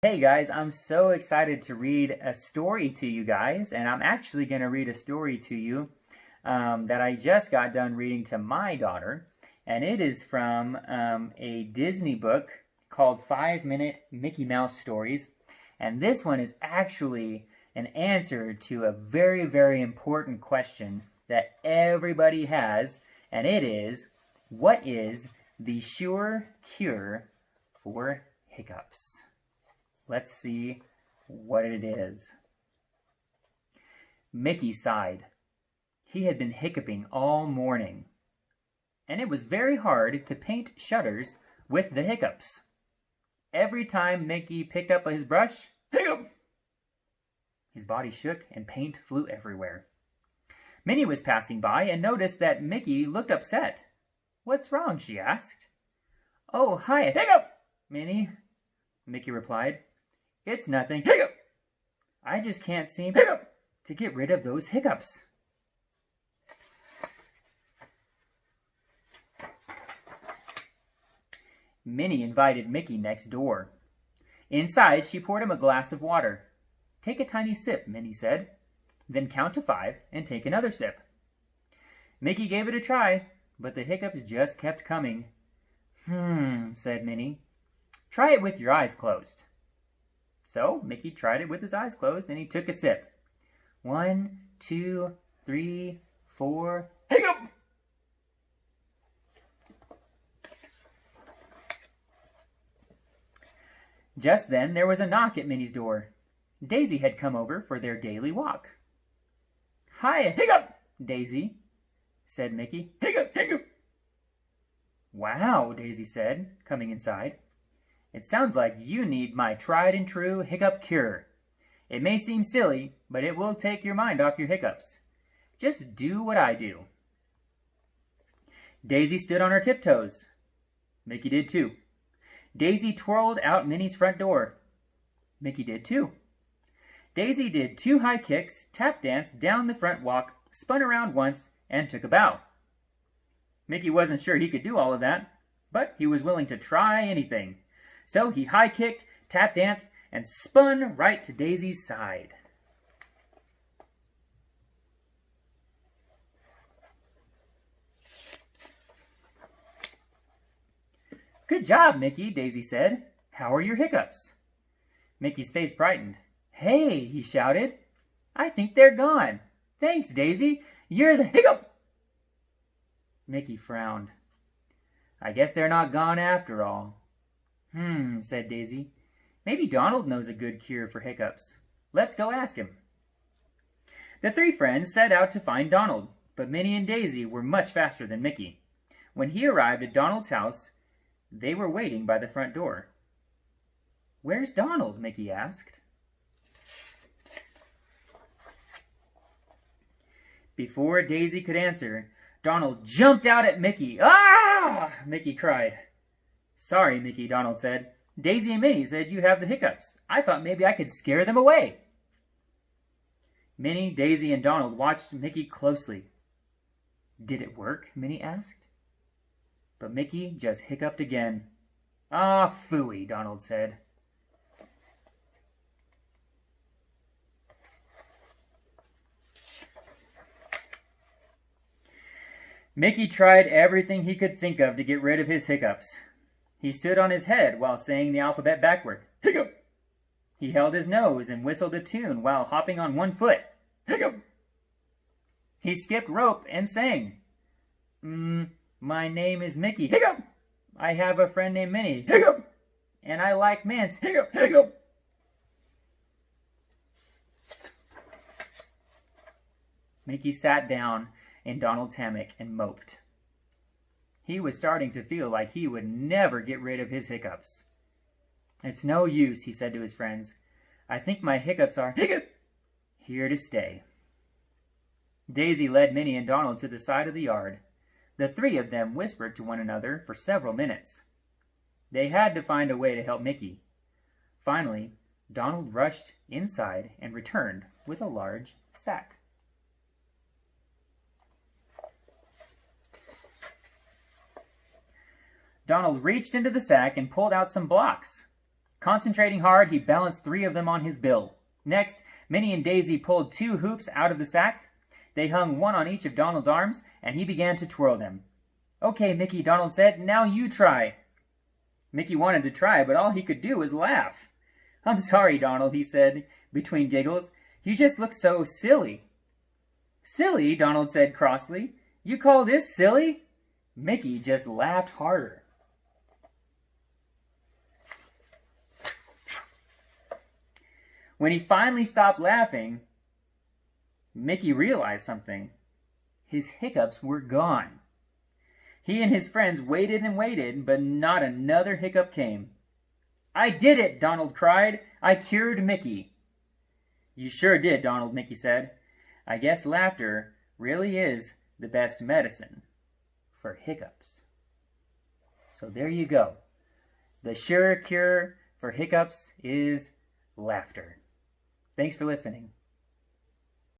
Hey guys, I'm so excited to read a story to you guys, and I'm actually going to read a story to you that I just got done reading to my daughter, and it is from a Disney book called 5-Minute Mickey Mouse Stories, and this one is actually an answer to a very, very important question that everybody has, and it is, what is the sure cure for hiccups? Let's see what it is. Mickey sighed. He had been hiccuping all morning, and it was very hard to paint shutters with the hiccups. Every time Mickey picked up his brush, hiccup! His body shook and paint flew everywhere. Minnie was passing by and noticed that Mickey looked upset. "What's wrong?" she asked. "Oh, hi, hiccup, Minnie," Mickey replied. "It's nothing. Hiccup! I just can't seem hiccup to get rid of those hiccups." Minnie invited Mickey next door. Inside, she poured him a glass of water. "Take a tiny sip," Minnie said. "Then count to 5 and take another sip." Mickey gave it a try, but the hiccups just kept coming. Said Minnie. "Try it with your eyes closed." So Mickey tried it with his eyes closed, and he took a sip. 1, 2, 3, 4, hiccup! Just then there was a knock at Minnie's door. Daisy had come over for their daily walk. "Hi, hiccup, Daisy," said Mickey. "Hiccup, hiccup." "Wow," Daisy said, coming inside. "It sounds like you need my tried and true hiccup cure. It may seem silly, but it will take your mind off your hiccups. Just do what I do." Daisy stood on her tiptoes. Mickey did too. Daisy twirled out Minnie's front door. Mickey did too. Daisy did 2 high kicks, tap danced down the front walk, spun around once, and took a bow. Mickey wasn't sure he could do all of that, but he was willing to try anything. So he high-kicked, tap-danced, and spun right to Daisy's side. "Good job, Mickey," Daisy said. "How are your hiccups?" Mickey's face brightened. "Hey," he shouted. "I think they're gone. Thanks, Daisy. You're the hiccup." Mickey frowned. "I guess they're not gone after all." Said Daisy. "Maybe Donald knows a good cure for hiccups. Let's go ask him." The 3 friends set out to find Donald, but Minnie and Daisy were much faster than Mickey. When he arrived at Donald's house, they were waiting by the front door. "Where's Donald?" Mickey asked. Before Daisy could answer, Donald jumped out at Mickey. "Ah!" Mickey cried. "Sorry, Mickey," Donald said. "Daisy and Minnie said you have the hiccups. I thought maybe I could scare them away." Minnie, Daisy, and Donald watched Mickey closely. "Did it work?" Minnie asked. But Mickey just hiccuped again. "Ah, phooey," Donald said. Mickey tried everything he could think of to get rid of his hiccups. He stood on his head while saying the alphabet backward. Hiccup! He held his nose and whistled a tune while hopping on one foot. Hiccup! He skipped rope and sang. My name is Mickey. Hiccup! I have a friend named Minnie. Hiccup! And I like mints. Hiccup! Hiccup! Mickey sat down in Donald's hammock and moped. He was starting to feel like he would never get rid of his hiccups. "It's no use," he said to his friends. "I think my hiccups are here to stay." Daisy led Minnie and Donald to the side of the yard. The 3 of them whispered to one another for several minutes. They had to find a way to help Mickey. Finally, Donald rushed inside and returned with a large sack. Donald reached into the sack and pulled out some blocks. Concentrating hard, he balanced 3 of them on his bill. Next, Minnie and Daisy pulled 2 hoops out of the sack. They hung 1 on each of Donald's arms, and he began to twirl them. "Okay, Mickey," Donald said, "now you try." Mickey wanted to try, but all he could do was laugh. "I'm sorry, Donald," he said, between giggles. "You just look so silly." "Silly?" Donald said crossly. "You call this silly?" Mickey just laughed harder. When he finally stopped laughing, Mickey realized something. His hiccups were gone. He and his friends waited and waited, but not another hiccup came. "I did it!" Donald cried. "I cured Mickey." "You sure did, Donald," Mickey said. "I guess laughter really is the best medicine for hiccups." So there you go. The sure cure for hiccups is laughter. Thanks for listening.